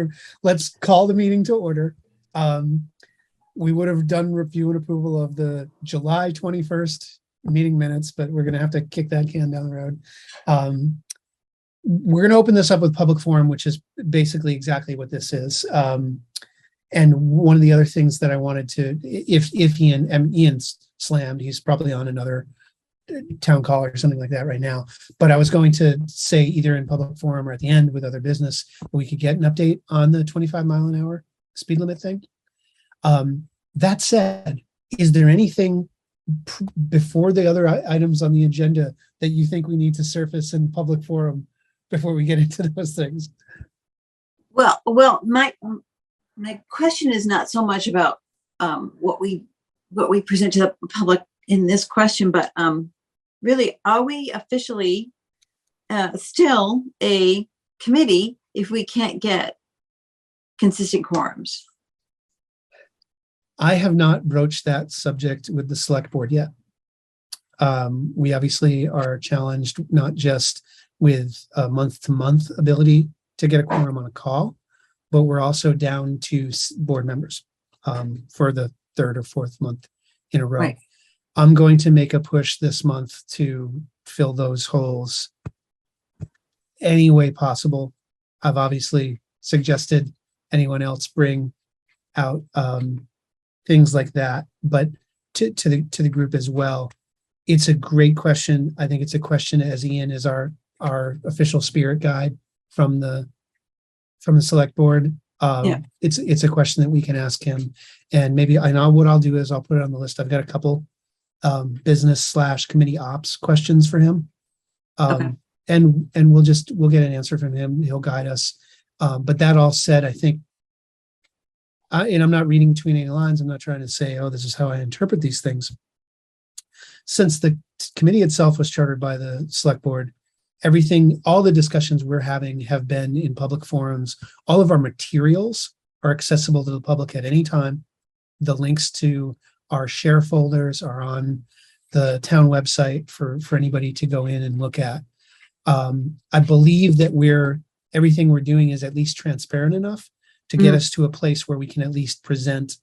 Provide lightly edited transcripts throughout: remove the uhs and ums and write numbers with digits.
group. Let's call the meeting to order. We would have done review and approval of the July 21st meeting minutes, but we're going to have to kick that can down the road. We're going to open this up with public forum, which is basically exactly what this is. And one of the other things that I wanted to, if Ian's slammed, he's probably on another town call or something like that right now. But I was going to say either in public forum or at the end with other business, we could get an update on the 25 mile an hour speed limit thing. That said, is there anything before the other items on the agenda that you think we need to surface in public forum before we get into those things? Well, my question is not so much about what we present to the public in this question, but really, are we officially still a committee if we can't get consistent quorums? I have not broached that subject with the select board yet. We obviously are challenged not just with a month-to-month ability to get a quorum on a call, but we're also down to board members for the third or fourth month in a row. Right. I'm going to make a push this month to fill those holes any way possible. I've obviously suggested anyone else bring out things like that, but to the group as well. It's a great question. I think it's a question, as Ian is our official spirit guide from the select board. It's a question that we can ask him, and maybe I know what I'll do is I'll put it on the list. I've got a couple business/committee ops questions for him, and we'll get an answer from him. He'll guide us. But that all said, I think, and I'm not reading between any lines. I'm not trying to say, oh, this is how I interpret these things. Since the committee itself was chartered by the select board, all the discussions we're having have been in public forums. All of our materials are accessible to the public at any time. The links to our share folders are on the town website for anybody to go in and look at. I believe that everything we're doing is at least transparent enough to get us to a place where we can at least present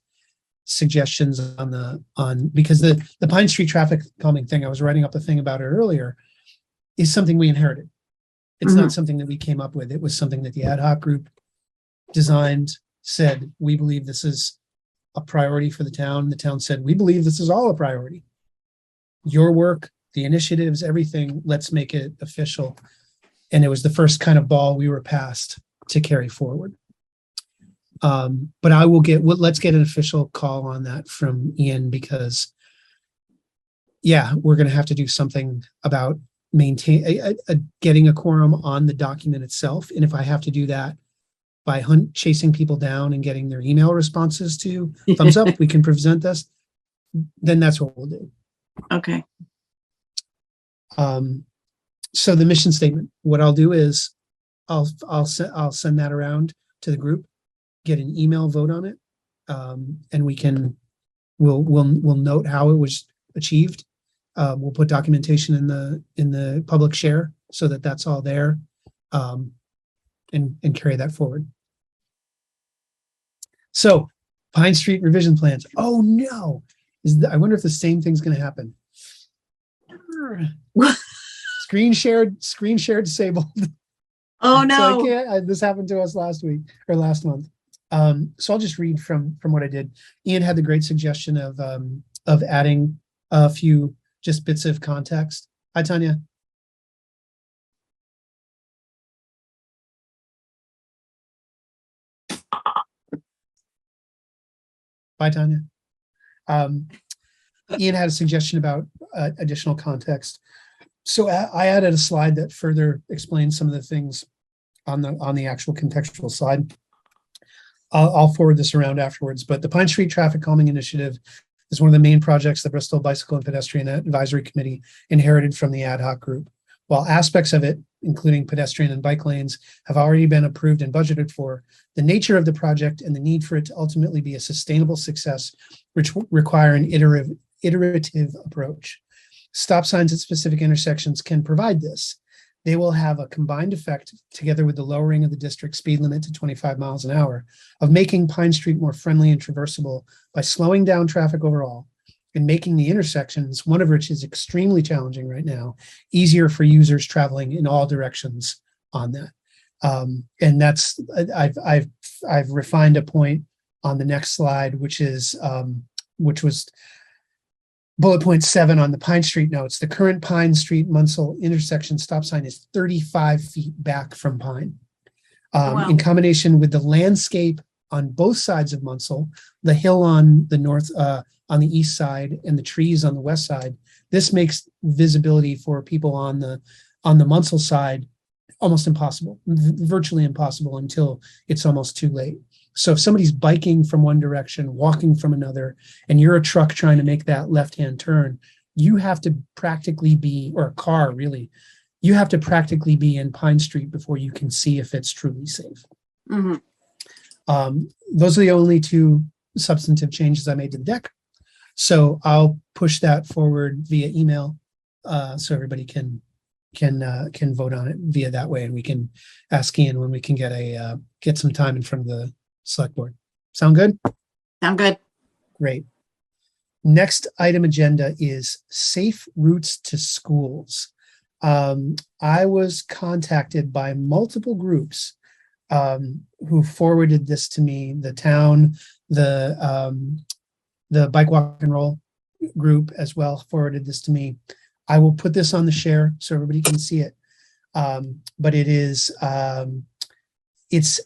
suggestions because the Pine Street traffic calming thing, I was writing up a thing about it earlier, is something we inherited. It's not something that we came up with. It was something that the ad hoc group designed, said, we believe this is a priority for the town. The town said, we believe this is all a priority. Your work, the initiatives, everything, let's make it official. And it was the first kind of ball we were passed to carry forward. But let's get an official call on that from Ian, because we're going to have to do something about getting a quorum on the document itself. And if I have to do that by chasing people down and getting their email responses to thumbs up, we can present this, then that's what we'll do. Okay. So the mission statement, what I'll do is I'll send that around to the group, get an email vote on it, and we'll note how it was achieved. We'll put documentation in the public share so that that's all there, and carry that forward. So Pine Street revision plans. Oh no, I wonder if the same thing's going to happen. Screen shared disabled. Oh no! So this happened to us last month. So I'll just read from what I did. Ian had the great suggestion of adding a few just bits of context. Hi, Tanya. Bye, Tanya. Ian had a suggestion about additional context. So I added a slide that further explains some of the things on the actual contextual side. I'll forward this around afterwards, but the Pine Street Traffic Calming Initiative is one of the main projects the Bristol Bicycle and Pedestrian Advisory Committee inherited from the ad hoc group. While aspects of it, including pedestrian and bike lanes, have already been approved and budgeted for, the nature of the project and the need for it to ultimately be a sustainable success, which require an iterative approach. Stop signs at specific intersections can provide this, they will have a combined effect, together with the lowering of the district speed limit to 25 miles an hour, of making Pine Street more friendly and traversable by slowing down traffic overall and making the intersections, one of which is extremely challenging right now, easier for users traveling in all directions on that. And that's, I've refined a point on the next slide, which was bullet point 7 on the Pine Street notes. The current Pine Street Munsell intersection stop sign is 35 feet back from Pine. Wow. In combination with the landscape on both sides of Munsell, the hill on the north, on the east side, and the trees on the west side, this makes visibility for people on the Munsell side almost impossible, virtually impossible, until it's almost too late. So if somebody's biking from one direction, walking from another, and you're a truck trying to make that left-hand turn, you have to practically be, or a car really, you have to practically be in Pine Street before you can see if it's truly safe. Mm-hmm. Those are the only 2 substantive changes I made to the deck. So I'll push that forward via email, so everybody can vote on it via that way, and we can ask Ian when we can get some time in front of the select board. Sound good? Sound good. Great. Next item agenda is safe routes to schools. I was contacted by multiple groups who forwarded this to me. The town, the Bike Walk and Roll group as well forwarded this to me. I will put this on the share so everybody can see it. But it is, it's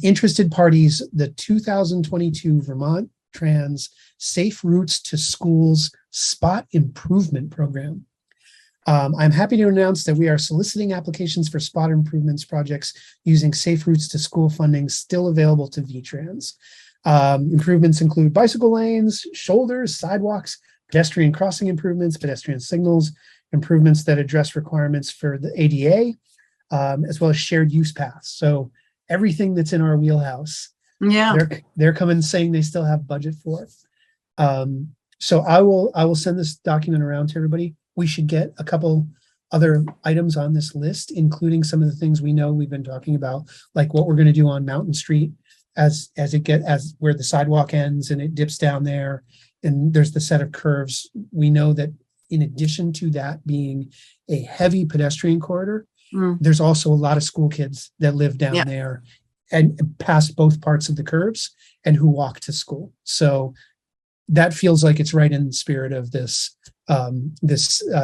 interested parties, the 2022 Vermont Trans Safe Routes to Schools Spot Improvement Program. I'm happy to announce that we are soliciting applications for spot improvements projects using Safe Routes to School funding still available to VTrans. Improvements include bicycle lanes, shoulders, sidewalks, pedestrian crossing improvements, pedestrian signals, improvements that address requirements for the ADA, as well as shared use paths. So everything that's in our wheelhouse, Yeah. they're coming saying they still have budget for it. So I will send this document around to everybody. We should get a couple other items on this list, including some of the things we know we've been talking about, like what we're going to do on Mountain Street as where the sidewalk ends and it dips down there, and there's the set of curves. We know that in addition to that being a heavy pedestrian corridor, there's also a lot of school kids that live down there and past both parts of the curves and who walk to school. So that feels like it's right in the spirit of this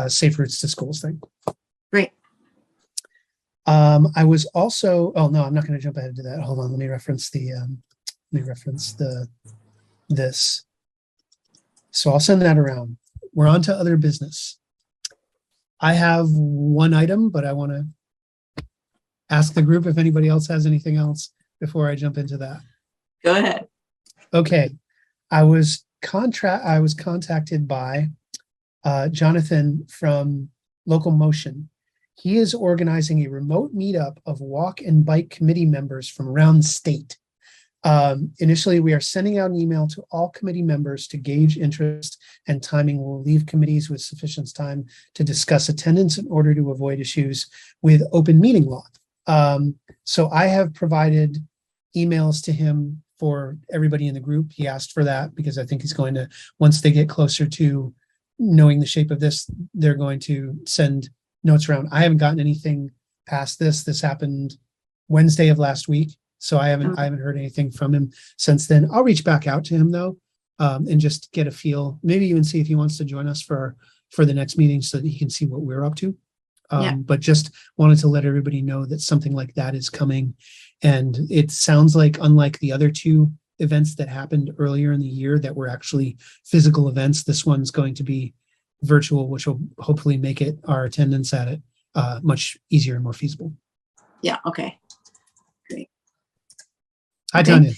Safe Routes to Schools thing. Great. I was also, oh no, I'm not going to jump ahead to that. Hold on, let me reference this. So I'll send that around. We're on to other business. I have one item, but I want to ask the group if anybody else has anything else before I jump into that. Go ahead. Okay. I was contacted by Jonathan from Local Motion. He is organizing a remote meetup of walk and bike committee members from around the state. Initially, we are sending out an email to all committee members to gauge interest, and timing will leave committees with sufficient time to discuss attendance in order to avoid issues with open meeting law. So I have provided emails to him for everybody in the group. He asked for that because I think he's going to, once they get closer to knowing the shape of this, they're going to send notes around. I haven't gotten anything past this. This happened Wednesday of last week. So I haven't heard anything from him since then. I'll reach back out to him though, and just get a feel, maybe even see if he wants to join us for the next meeting so that he can see what we're up to. But just wanted to let everybody know that something like that is coming. And it sounds like, unlike the other 2 events that happened earlier in the year that were actually physical events, this one's going to be virtual, which will hopefully make our attendance at it much easier and more feasible. Yeah. Okay. Great. Hi, Tanya.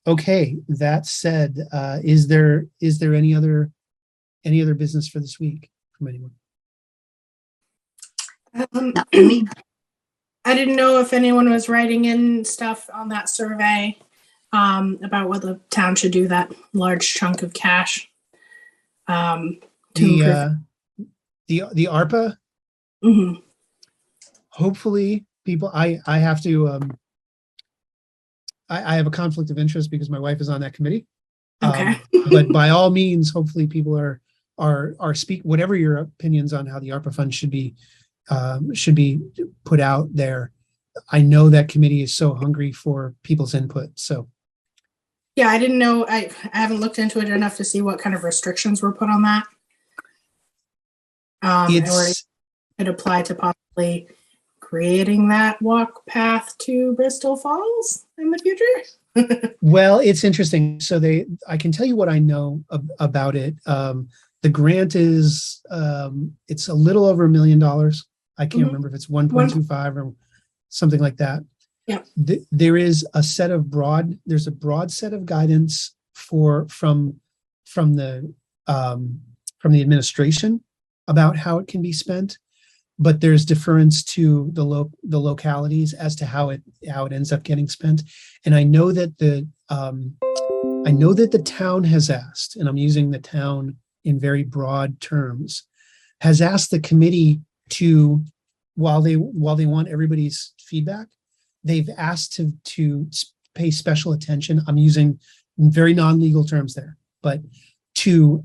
Okay. That said, is there any other business for this week from anyone? Not for me. I didn't know if anyone was writing in stuff on that survey about what the town should do that large chunk of cash to improve. The ARPA, Mhm. hopefully people, I have to, I have a conflict of interest because my wife is on that committee. Okay. But by all means, hopefully people are speak, whatever your opinions on how the ARPA fund should be put out there. I know that committee is so hungry for people's input. So Yeah, I didn't know. I haven't looked into it enough to see what kind of restrictions were put on that. And where it's, it apply to possibly creating that walk path to Bristol Falls in the future. well, it's interesting. So I can tell you what I know about it. The grant is, it's a little over $1 million. I can't Mhm. remember if it's 1.25 or something like that. Yeah. There is a set of there's a broad set of guidance from the administration about how it can be spent, but there's deference to the localities as to how it ends up getting spent. And I know that the town has asked, and I'm using the town in very broad terms, has asked the committee to, while they want everybody's feedback, they've asked to pay special attention. I'm using very non-legal terms there, but to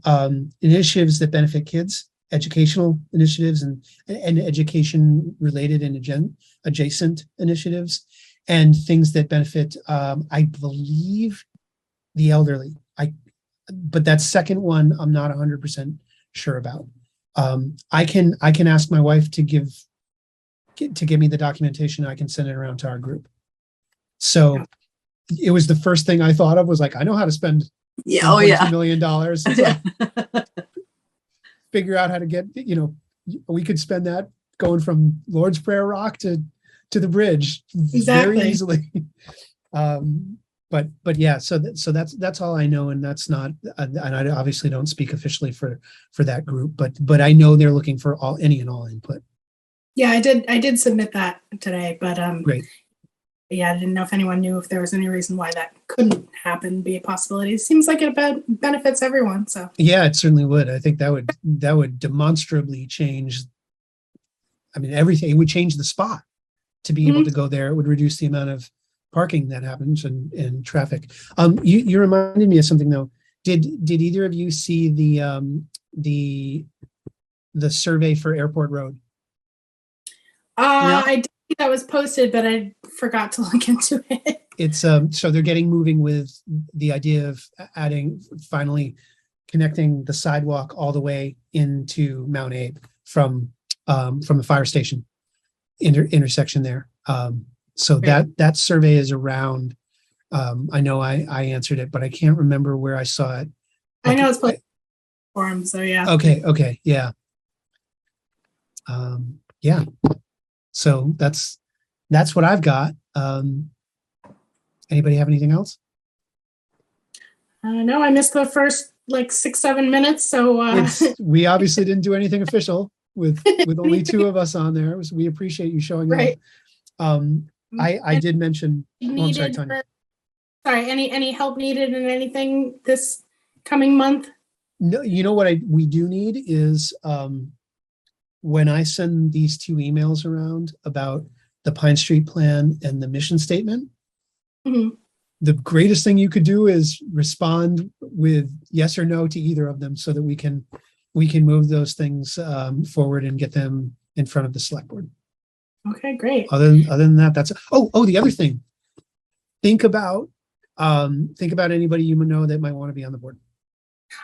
initiatives that benefit kids, educational initiatives and education related and adjacent initiatives, and things that benefit, I believe, the elderly. But that second one, I'm not 100% sure about. I can ask my wife to give me the documentation. I can send it around to our group. So it was the first thing I thought of, was like, I know how to spend $1.2 million. It's like, figure out how to get, we could spend that going from Lord's Prayer Rock to the bridge very easily. But yeah, so that's all I know, and that's not, and I obviously don't speak officially for that group, but I know they're looking for any and all input. Yeah, I did submit that today, but Great. yeah, I didn't know if anyone knew if there was any reason why that couldn't happen, be a possibility. It seems like it benefits everyone. So yeah, it certainly would. I think that would demonstrably change. I mean, everything. It would change the spot to be able to go there. It would reduce the amount of parking that happens and traffic. You reminded me of something though. Did either of you see the survey for Airport Road? No. I did see that was posted, but I forgot to look into it. It's so they're getting moving with the idea of finally connecting the sidewalk all the way into Mount Abe from the fire station intersection there. So that survey is around. I know I answered it, but I can't remember where I saw it. I know it's posted forum, so yeah. Okay, yeah. Yeah. So that's what I've got. Anybody have anything else? No, I missed the first like 6-7 minutes. So we obviously didn't do anything official with only two of us on there. We appreciate you showing up. I did mention. I'm sorry, Tanya. Any help needed in anything this coming month? No, you know what we do need is when I send these 2 emails around about the Pine Street plan and the mission statement. Mm-hmm. The greatest thing you could do is respond with yes or no to either of them, so that we can move those things forward and get them in front of the select board. Okay, great. Other than that, that's the other thing. Think about anybody you know that might want to be on the board.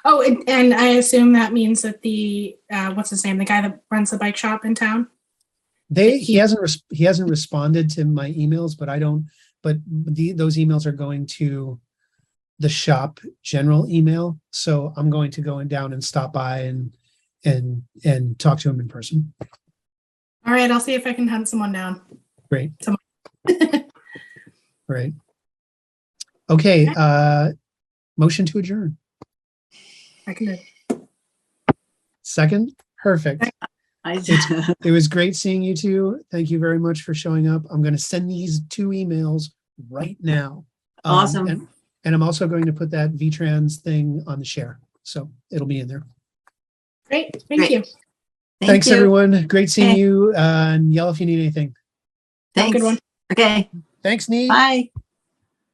Oh, and I assume that means that the what's his name, the guy that runs the bike shop in town. He hasn't responded to my emails, but I don't. But those emails are going to the shop general email, so I'm going to go down and stop by and talk to him in person. All right, I'll see if I can hunt someone down. Great. Right. Okay. Motion to adjourn. I can do it. Second. Perfect. It was great seeing you two. Thank you very much for showing up. I'm going to send these 2 emails right now. Awesome. And I'm also going to put that VTrans thing on the share, so it'll be in there. Great. Thank you. Thank Thanks, you. everyone. Great seeing Okay. you. And yell if you need anything. Have a Thanks. good one. Okay, Thanks, Nee. bye.